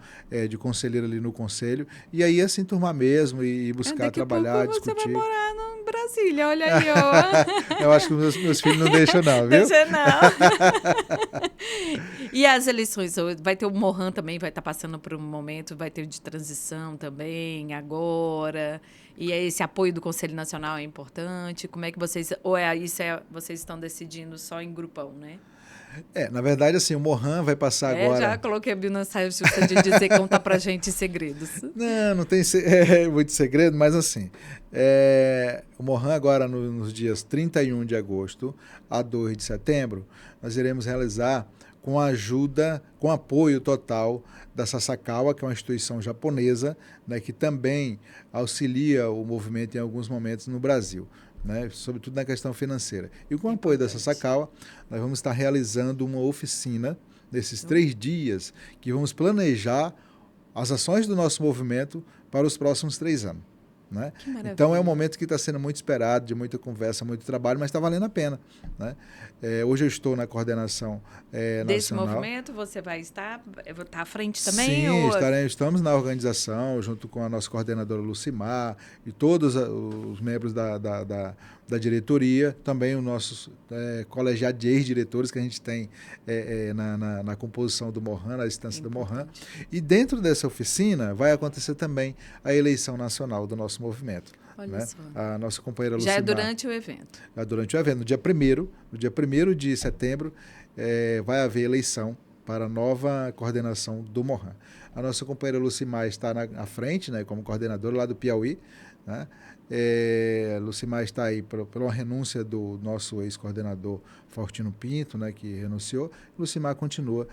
de conselheiro ali no Conselho. E aí, assim, turmar mesmo e buscar trabalhar, discutir. Você vai morar em Brasília, olha aí, ó. Eu acho que meus filhos não deixam não, viu? Deixa não. E as eleições, vai ter o Mohan também, vai estar passando por um momento, vai ter o de transição também, agora. E esse apoio do Conselho Nacional é importante. Como é que vocês... Ou vocês estão decidindo só em grupão, né? Na verdade, assim, o Mohan vai passar agora... Já coloquei a Bill na saia justa de dizer, contar pra gente segredos. Não tem muito segredo, mas assim, o Mohan agora nos dias 31 de agosto a 2 de setembro, nós iremos realizar com ajuda, com apoio total da Sasakawa, que é uma instituição japonesa, né, que também auxilia o movimento em alguns momentos no Brasil, né, sobretudo na questão financeira. E com o apoio da Sasakawa, nós vamos estar realizando uma oficina nesses 3 dias, que vamos planejar as ações do nosso movimento para os próximos 3 anos. Né? Então é um momento que está sendo muito esperado, de muita conversa, muito trabalho, mas está valendo a pena. Né? Hoje eu estou na coordenação desse nacional. movimento, você vai estar à frente também? Sim, estamos na organização, junto com a nossa coordenadora Lucimar e todos os membros da diretoria, também os nossos colegiados de ex-diretores que a gente tem na composição do Mohan, na instância do Mohan. E dentro dessa oficina vai acontecer também a eleição nacional do nosso movimento. Olha né? só. A nossa companheira Lucimar. Já é durante o evento? É durante o evento. No dia 1º de setembro, vai haver eleição para a nova coordenação do Mohan. A nossa companheira Lucimar está à frente, né, como coordenadora lá do Piauí. Né? Lucimar está aí por uma renúncia do nosso ex-coordenador Faustino Pinto, né, que renunciou. Lucimar continua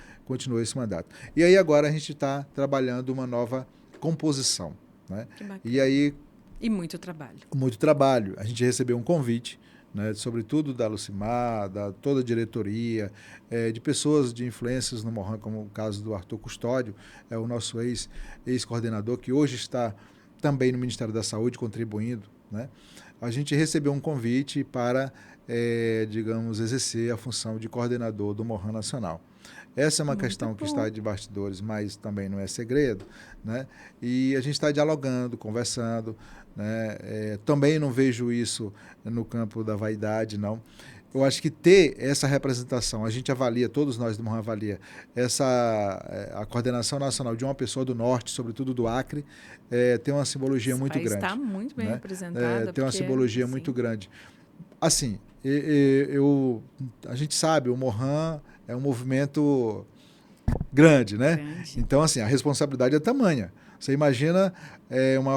esse mandato. E aí agora a gente está trabalhando uma nova composição. Né? Que bacana. E aí... E muito trabalho. Muito trabalho. A gente recebeu um convite, né, sobretudo da Lucimar, da toda a diretoria, de pessoas de influências no Mohan, como o caso do Arthur Custódio, o nosso ex-coordenador, que hoje está também no Ministério da Saúde contribuindo. Né? A gente recebeu um convite para, digamos, exercer a função de coordenador do Mohan Nacional. Essa é uma questão que está de bastidores, mas também não é segredo. Né? E a gente está dialogando, conversando. Né? Também não vejo isso no campo da vaidade, não. Eu acho que ter essa representação, a gente avalia, todos nós do Mohan avalia, a coordenação nacional de uma pessoa do Norte, sobretudo do Acre, tem uma simbologia muito grande. Está muito bem representada. Tem uma simbologia muito grande. Assim, a gente sabe, o Mohan é um movimento grande, né? Então, assim, a responsabilidade é tamanha. Você imagina uma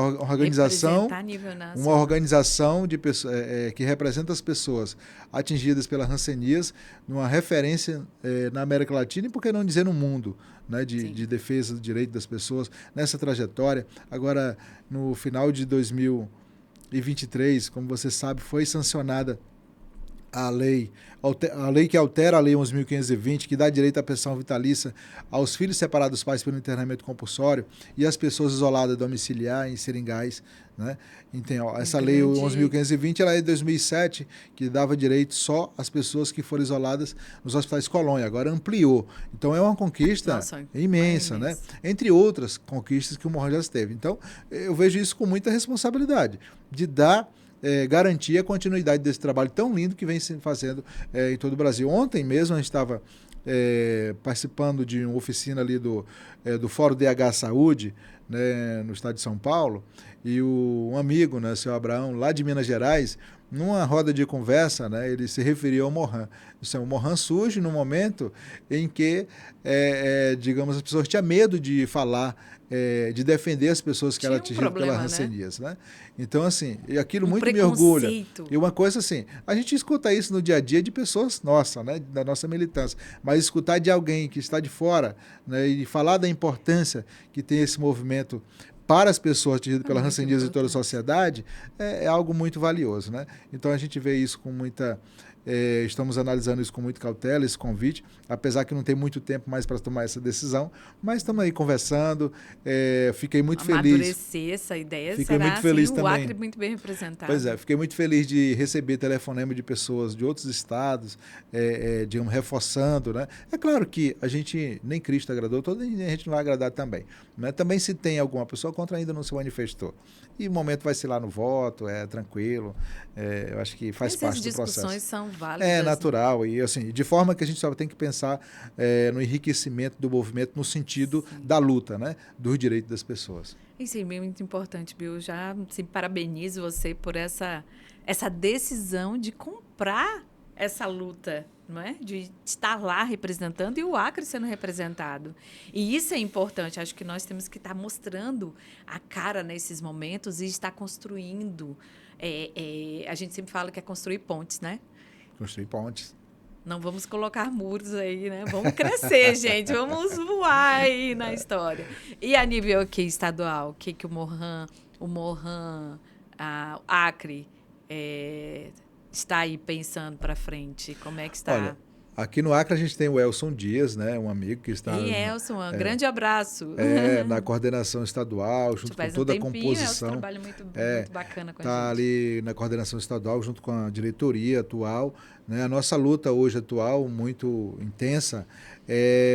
organização de pessoas, que representa as pessoas atingidas pela hanseníase, numa referência na América Latina e, por que não dizer, no mundo, né, de defesa do direito das pessoas, nessa trajetória. Agora, no final de 2023, como você sabe, foi sancionada a lei que altera a Lei 11.520, que dá direito à pensão vitalícia aos filhos separados dos pais pelo internamento compulsório e às pessoas isoladas domiciliar em seringais. Né? Então, essa Lei 11.520 ela é de 2007, que dava direito só às pessoas que foram isoladas nos hospitais Colônia. Agora ampliou. Então, é uma conquista imensa, né? Entre outras conquistas que o Mohan já teve. Então, eu vejo isso com muita responsabilidade, de dar garantir a continuidade desse trabalho tão lindo que vem se fazendo em todo o Brasil. Ontem mesmo a gente estava participando de uma oficina ali do Fórum DH Saúde, né, no estado de São Paulo, e um amigo, né, o seu Abraão, lá de Minas Gerais, numa roda de conversa, né, ele se referiu ao Mohan. O Mohan surge no momento em que, digamos, as pessoas tinham medo de falar, de defender as pessoas que eram atingidas pela hanseníase, né? Então, assim, aquilo muito me orgulha. E uma coisa assim, a gente escuta isso no dia a dia de pessoas nossas, né, da nossa militância, mas escutar de alguém que está de fora, né, e falar da importância que tem esse movimento para as pessoas atingidas pela hanseníase e toda a sociedade, é algo muito valioso. Né? Então, a gente vê isso com muita Estamos analisando isso com muita cautela, esse convite, apesar que não tem muito tempo mais para tomar essa decisão, mas estamos aí conversando. Fiquei muito feliz. Amadurecer essa ideia, Fiquei será muito feliz assim, também. o Acre muito bem representado. Pois é, fiquei muito feliz de receber telefonema de pessoas de outros estados, digamos, reforçando, né? É claro que a gente, nem Cristo agradou, toda a gente não vai agradar também. Né? Também se tem alguma pessoa contra, ainda não se manifestou. E o momento vai ser lá no voto, tranquilo, eu acho que faz parte do processo. As discussões são válidas. É natural, e assim, de forma que a gente só tem que pensar no enriquecimento do movimento no sentido da luta, né? Dos direitos das pessoas. Isso é muito importante, Bill. Já parabenizo você por essa decisão de comprar essa luta, não é? De estar lá representando e o Acre sendo representado. E isso é importante. Acho que nós temos que estar mostrando a cara nesses momentos e estar construindo. A gente sempre fala que é construir pontes, né? Construir pontes. Não vamos colocar muros aí, né? Vamos crescer, gente. Vamos voar aí na história. E a nível aqui estadual, o que o Morran, a Acre está aí pensando para frente? Como é que está? Olha, aqui no Acre a gente tem o Elson Dias, né? Um amigo que está... E Elson, um grande abraço. Na coordenação estadual, junto com toda a composição. Elson trabalha muito bacana com a gente. Está ali na coordenação estadual, junto com a diretoria atual. Né? A nossa luta hoje atual, muito intensa,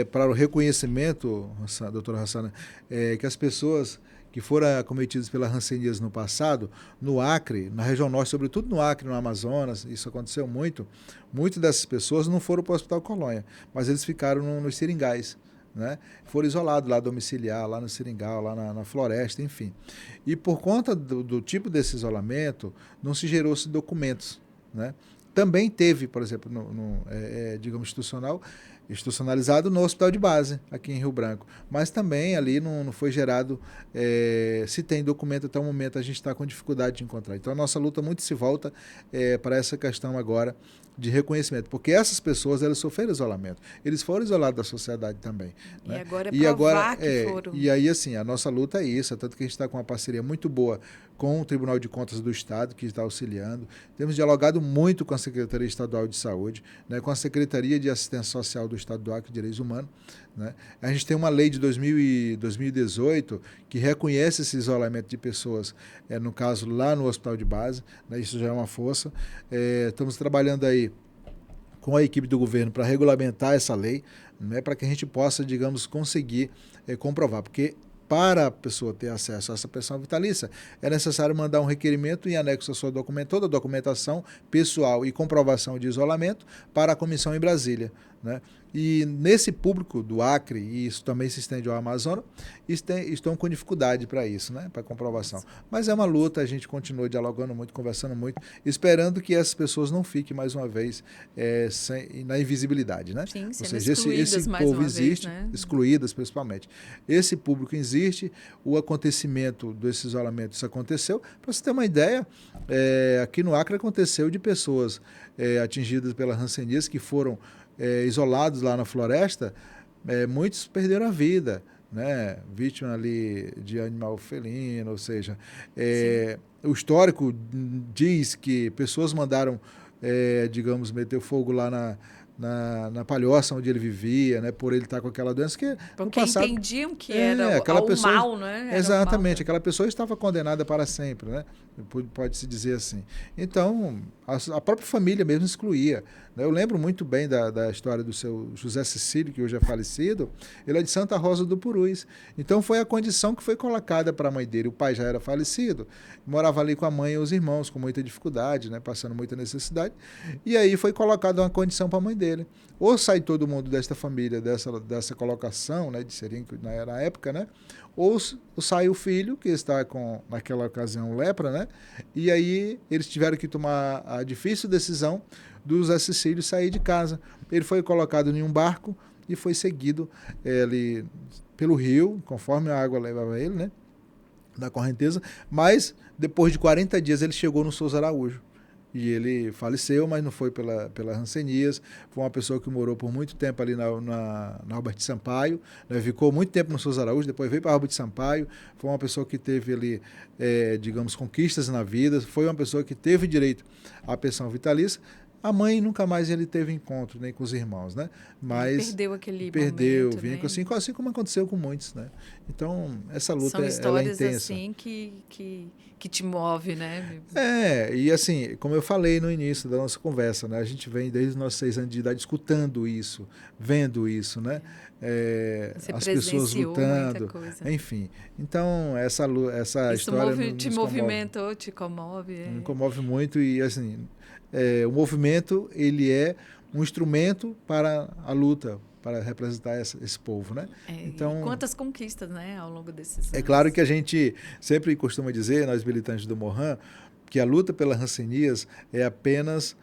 para o reconhecimento, doutora Hassana, que as pessoas que foram acometidas pela hanseníase no passado, no Acre, na região norte, sobretudo no Acre, no Amazonas, isso aconteceu muito. Muitas dessas pessoas não foram para o Hospital Colônia, mas eles ficaram nos seringais. Né? Foram isolados lá domiciliar, lá no seringal, lá na floresta, enfim. E por conta do tipo desse isolamento, não se gerou-se documentos. Né? Também teve, por exemplo, digamos, institucionalizado no hospital de base, aqui em Rio Branco. Mas também ali não foi gerado, se tem documento até o momento, a gente está com dificuldade de encontrar. Então a nossa luta muito se volta para essa questão agora de reconhecimento, porque essas pessoas, elas sofreram isolamento. Eles foram isolados da sociedade também. E né? agora provar que foram. E aí, assim, a nossa luta é isso, tanto que a gente está com uma parceria muito boa com o Tribunal de Contas do Estado, que está auxiliando. Temos dialogado muito com a Secretaria Estadual de Saúde, né, com a Secretaria de Assistência Social do Estado do Acre e Direitos Humanos. Né? A gente tem uma lei de 2018 que reconhece esse isolamento de pessoas, no caso, lá no hospital de base, né? Isso já é uma força. Estamos trabalhando aí com a equipe do governo para regulamentar essa lei, né? Para que a gente possa, digamos, conseguir comprovar, porque para a pessoa ter acesso a essa pensão vitalícia, é necessário mandar um requerimento em anexo à sua toda a documentação pessoal e comprovação de isolamento para a comissão em Brasília. Né? E nesse público do Acre, e isso também se estende ao Amazonas, estão com dificuldade para isso, né? Para comprovação. Mas é uma luta, a gente continua dialogando muito, conversando muito, esperando que essas pessoas não fiquem mais uma vez na invisibilidade. Né? Sim, ou seja, esse povo existe, vez, né? excluídas principalmente. Esse público existe, o acontecimento desse isolamento, isso aconteceu. Para você ter uma ideia, aqui no Acre aconteceu de pessoas atingidas pela hanseníase que foram isolados lá na floresta, muitos perderam a vida, né? Vítima ali de animal felino, ou seja, o histórico diz que pessoas mandaram, digamos, meter fogo lá na palhoça onde ele vivia, né? Por ele estar com aquela doença que porque no passado, entendiam que era aquela o pessoa, mal, né? Era exatamente, o mal, né? aquela pessoa estava condenada para sempre, né? Pode-se dizer assim. Então, a própria família mesmo excluía. Né? Eu lembro muito bem da história do seu José Cecílio, que hoje é falecido. Ele é de Santa Rosa do Purus. Então, foi a condição que foi colocada para a mãe dele. O pai já era falecido, morava ali com a mãe e os irmãos, com muita dificuldade, né? Passando muita necessidade. E aí foi colocada uma condição para a mãe dele. Ou sai todo mundo desta família, dessa colocação, né? Seria na época, né? Ou sai o filho, que está com, naquela ocasião, lepra, né? E aí eles tiveram que tomar a difícil decisão do José Cecílio sair de casa. Ele foi colocado em um barco e foi seguido ali pelo rio, conforme a água levava ele, né? Na correnteza. Mas, depois de 40 dias, ele chegou no Souza Araújo. E ele faleceu, mas não foi pela hanseníase. Foi uma pessoa que morou por muito tempo ali na Albert Sampaio, né? Ficou muito tempo no Souza Araújo, depois veio para a Albert Sampaio. Foi uma pessoa que teve ali, digamos, conquistas na vida. Foi uma pessoa que teve direito à pensão vitalícia. A mãe nunca mais ele teve encontro, nem com os irmãos, né? Mas perdeu aquele perdeu, momento, né? assim como aconteceu com muitos, né? Então, essa luta São ela é histórias intensa. assim que te move, né? E assim, como eu falei no início da nossa conversa, né? A gente vem desde os nossos 6 anos de idade escutando isso, vendo isso, né? Você As pessoas presenciou muita lutando, coisa. enfim. Então, essa Isso história te nos comove. movimentou, te comove. Me comove muito e, assim, o movimento, ele é um instrumento para a luta, para representar esse povo, né? Então, e quantas conquistas, né, ao longo desses anos. É claro que a gente sempre costuma dizer, nós militantes do Morran, que a luta pela Hanseníase é apenas,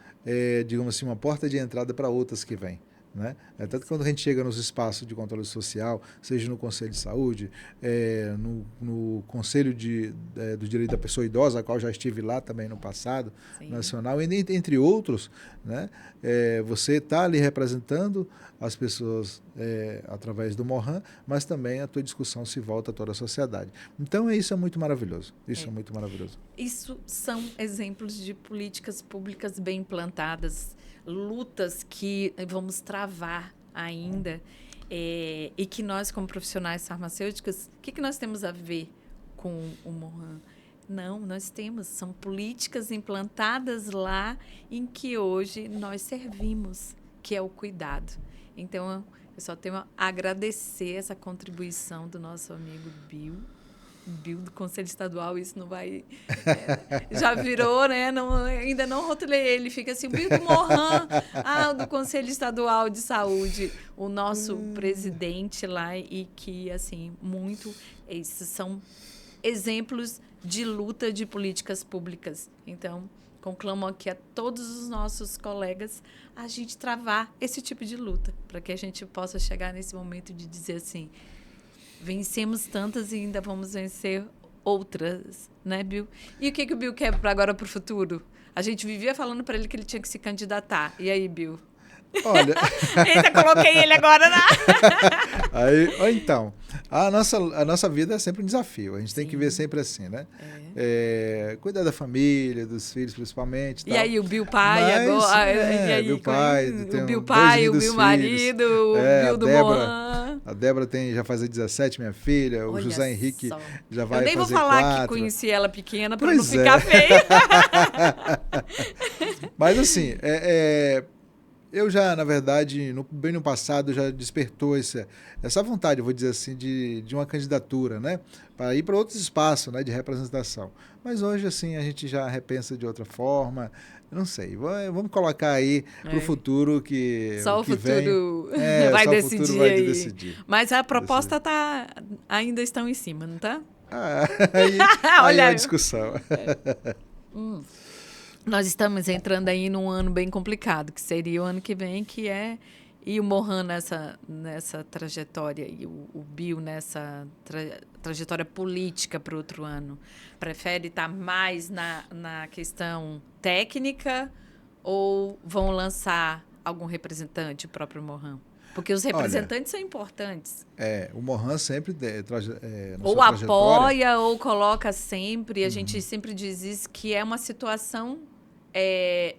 digamos assim, uma porta de entrada para outras que vêm. Né? Tanto que quando a gente chega nos espaços de controle social, seja no Conselho de Saúde, no Conselho do Direito da Pessoa Idosa, a qual já estive lá também no passado, Sim. nacional, entre outros, né? Você está ali representando as pessoas através do Morran, mas também a tua discussão se volta a toda a sociedade. Então, isso é muito maravilhoso. Isso é muito maravilhoso. Isso são exemplos de políticas públicas bem implantadas, lutas que vamos travar ainda e que nós, como profissionais farmacêuticos, o que nós temos a ver com o Morran? Não, nós temos, são políticas implantadas lá em que hoje nós servimos, que é o cuidado. Então, eu só tenho a agradecer essa contribuição do nosso amigo Bill do Conselho Estadual, isso não vai... já virou, né? Ainda não rotulei ele, fica assim, o Bill do Morran, do Conselho Estadual de Saúde, o nosso presidente lá, e que, assim, esses são exemplos de luta de políticas públicas. Então, conclamo aqui a todos os nossos colegas a gente travar esse tipo de luta, para que a gente possa chegar nesse momento de dizer assim, vencemos tantas e ainda vamos vencer outras, né, Bill? E o que o Bill quer agora para o futuro? A gente vivia falando para ele que ele tinha que se candidatar. E aí, Bill? Olha... Eita, coloquei ele agora na... Então, a nossa vida é sempre um desafio. A gente tem que ver sempre assim, né? Cuidar da família, dos filhos principalmente. E aí, o Bill pai agora... e aí, Bill pai, o Bill pai, o Bill marido, o Bill do Morran. A Débora já faz 17, minha filha. O José Henrique já vai fazer 4. Eu nem vou falar que conheci ela pequena para não ficar feio. Mas assim, eu já, na verdade, bem no passado, já despertou essa vontade, eu vou dizer assim, de uma candidatura, né? Para ir para outros espaços, né, de representação. Mas hoje, assim, a gente já repensa de outra forma. Eu não sei. Vamos colocar aí para o futuro que só o futuro vai decidir. Mas a proposta ainda estão em cima, não tá? Aí é a discussão. Nós estamos entrando aí num ano bem complicado, que seria o ano que vem, e o Morran nessa trajetória, e o Bill nessa trajetória política para o outro ano. Prefere estar mais na questão técnica ou vão lançar algum representante, o próprio Morran? Porque os representantes são importantes. O Morran sempre ou apoia ou coloca sempre, a gente sempre diz isso, que é uma situação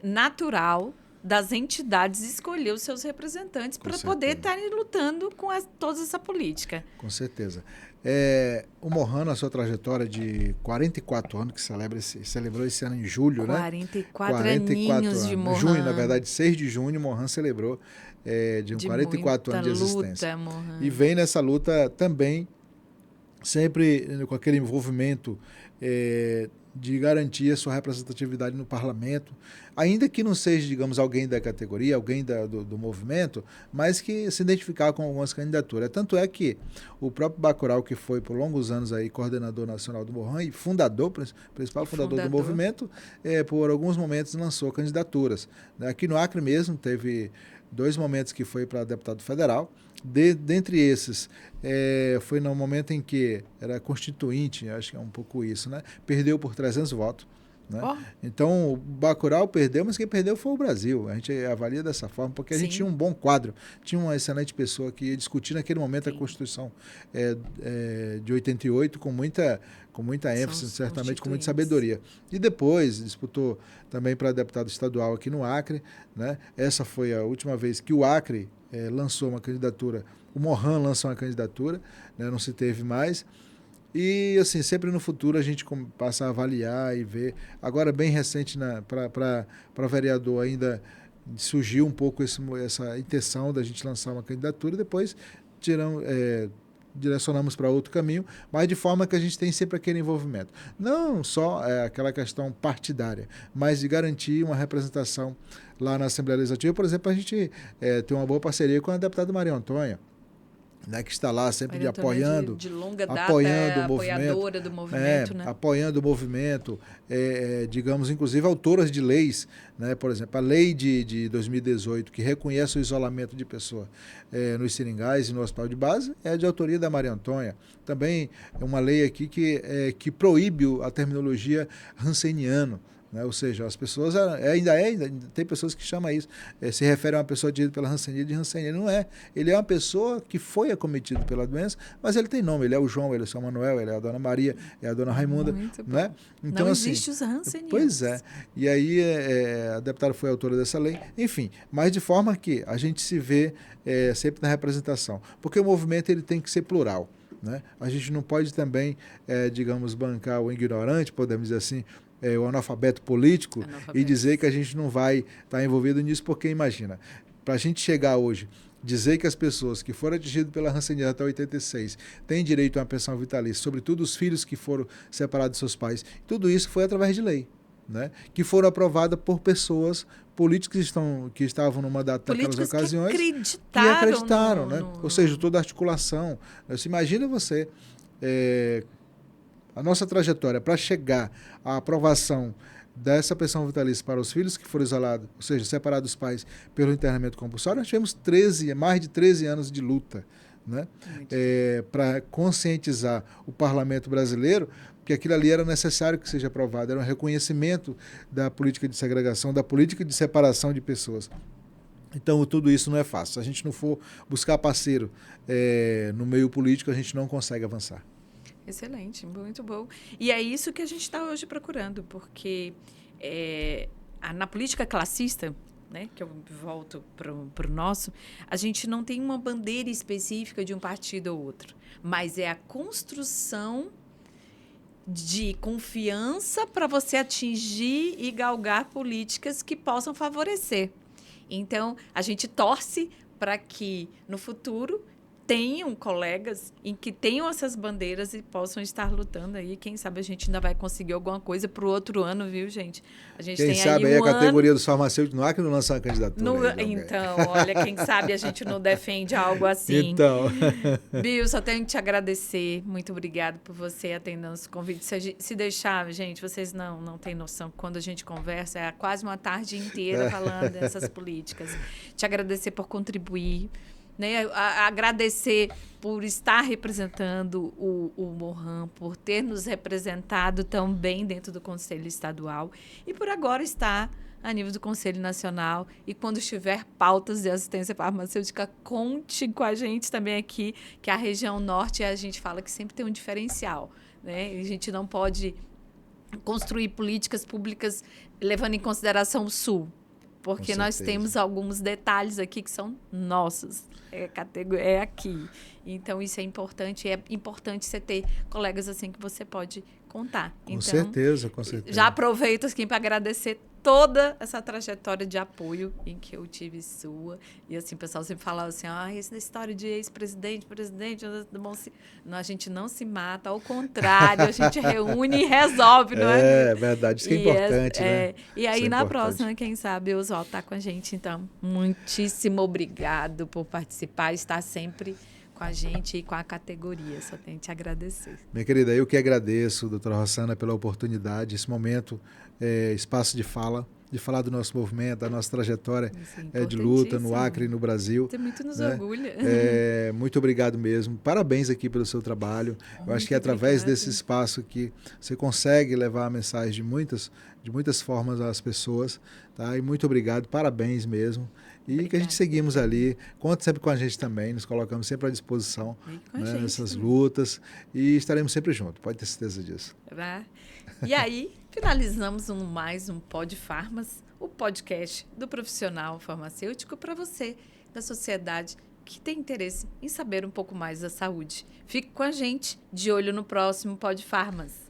natural das entidades escolher os seus representantes para poder estarem lutando com toda essa política. Com certeza. O Morran, na sua trajetória de 44 anos, que celebrou esse ano em julho, 44 aninhos de Morran. Junho, na verdade, 6 de junho, Morran celebrou de 44 anos de existência. Morran. E vem nessa luta também, sempre com aquele envolvimento de garantir a sua representatividade no parlamento, ainda que não seja, digamos, alguém da categoria, alguém do movimento, mas que se identificar com algumas candidaturas. Tanto é que o próprio Bacurau, que foi por longos anos aí coordenador nacional do Morran e principal fundador do movimento, por alguns momentos lançou candidaturas. Aqui no Acre mesmo teve 2 momentos que foi para deputado federal. Dentre esses, foi no momento em que era constituinte, acho que é um pouco isso, né? Perdeu por 300 votos. né? Oh. Então, o Bacurau perdeu, mas quem perdeu foi o Brasil. A gente avalia dessa forma, porque a gente tinha um bom quadro, tinha uma excelente pessoa que ia discutir naquele momento a Constituição de 88 com muita ênfase, certamente com muita sabedoria. E depois disputou também para deputado estadual aqui no Acre, né? Essa foi a última vez que o Acre lançou uma candidatura, o Mohan lançou uma candidatura, né? Não se teve mais. E, assim, sempre no futuro a gente passa a avaliar e ver. Agora, bem recente, para vereador, ainda surgiu um pouco essa intenção da gente lançar uma candidatura, depois direcionamos para outro caminho, mas de forma que a gente tem sempre aquele envolvimento. Não só aquela questão partidária, mas de garantir uma representação lá na Assembleia Legislativa. Por exemplo, a gente tem uma boa parceria com a deputada Maria Antônia, né, que está lá sempre apoiando, de longa data, apoiando o movimento, apoiadora do movimento, né? Apoiando o movimento, digamos, inclusive autoras de leis, né? Por exemplo, a lei de 2018, que reconhece o isolamento de pessoa nos seringais e no hospital de base, é de autoria da Maria Antônia. Também é uma lei aqui que proíbe a terminologia ranceniano, né? Ou seja, as pessoas ainda tem pessoas que chamam isso, se refere a uma pessoa dirigida pela hanseníase de hanseníase. Não é. Ele é uma pessoa que foi acometido pela doença, mas ele tem nome. Ele é o João, ele é o São Manuel, ele é a Dona Maria, é a Dona Raimunda. Né? Então, não assim, existe os hanseníases. Pois é. E aí a deputada foi autora dessa lei. Enfim, mas de forma que a gente se vê sempre na representação. Porque o movimento ele tem que ser plural. Né? A gente não pode também, digamos, bancar o ignorante, podemos dizer assim, o analfabeto político, e dizer que a gente não vai estar envolvido nisso, porque imagina, para a gente chegar hoje, dizer que as pessoas que foram atingidas pela hanseníase até 86 têm direito a uma pensão vitalícia, sobretudo os filhos que foram separados de seus pais, tudo isso foi através de lei, né? Que foram aprovadas por pessoas políticos que estavam no mandato naquelas ocasiões que acreditaram, né? Ou seja, toda a articulação. Você imagina você... a nossa trajetória para chegar à aprovação dessa pensão vitalícia para os filhos que foram isolados, ou seja, separados dos pais pelo internamento compulsório, nós tivemos mais de 13 anos de luta, né? Para conscientizar o parlamento brasileiro que aquilo ali era necessário que seja aprovado, era um reconhecimento da política de segregação, da política de separação de pessoas. Então, tudo isso não é fácil. Se a gente não for buscar parceiro no meio político, a gente não consegue avançar. Excelente, muito bom. E é isso que a gente está hoje procurando, porque na política classista, né, que eu volto para o nosso, a gente não tem uma bandeira específica de um partido ou outro, mas é a construção de confiança para você atingir e galgar políticas que possam favorecer. Então, a gente torce para que, no futuro, tenham colegas em que tenham essas bandeiras e possam estar lutando aí. Quem sabe a gente ainda vai conseguir alguma coisa para o outro ano, viu, gente? A gente quem tem sabe aí a categoria dos farmacêuticos no Acre não lançar uma candidatura. Então, olha, quem sabe a gente não defende algo assim. Então. Bill, só tenho que te agradecer. Muito obrigada por você atendendo os convites. Se deixar, gente, vocês não têm noção. Quando a gente conversa, é quase uma tarde inteira falando dessas políticas. Te agradecer por contribuir. Né, agradecer por estar representando o Mohan, por ter nos representado tão bem dentro do Conselho Estadual e por agora estar a nível do Conselho Nacional. E quando estiver pautas de assistência farmacêutica, conte com a gente também aqui, que a região norte, a gente fala que sempre tem um diferencial. Né? A gente não pode construir políticas públicas levando em consideração o sul, porque nós temos alguns detalhes aqui que são nossos. É aqui. Então, isso é importante. É importante você ter colegas assim que você pode contar. Com certeza. Já aproveito aqui para agradecer toda essa trajetória de apoio em que eu tive sua. E assim, o pessoal sempre falava assim, essa história de ex-presidente, presidente, a gente não se mata, ao contrário, a gente reúne e resolve, não é? É verdade, isso que é importante, né? E aí, na próxima, quem sabe, o Oswaldo está com a gente. Então, muitíssimo obrigado por participar, estar sempre com a gente e com a categoria. Só tenho que te agradecer. Minha querida, eu que agradeço, doutora Rossana, pela oportunidade, esse momento, espaço de falar do nosso movimento, da nossa trajetória de luta no Acre e no Brasil. Você muito nos orgulha. Muito obrigado mesmo. Parabéns aqui pelo seu trabalho. Eu acho que através desse espaço aqui, você consegue levar a mensagem de muitas de muitas formas às pessoas, tá? E muito obrigado, parabéns mesmo. E que a gente seguimos ali, conta sempre com a gente também, nos colocamos sempre à disposição, né, nessas lutas e estaremos sempre juntos, pode ter certeza disso. E aí, finalizamos mais um Pod Farmas, o podcast do profissional farmacêutico para você, da sociedade que tem interesse em saber um pouco mais da saúde. Fique com a gente, de olho no próximo Pod Farmas.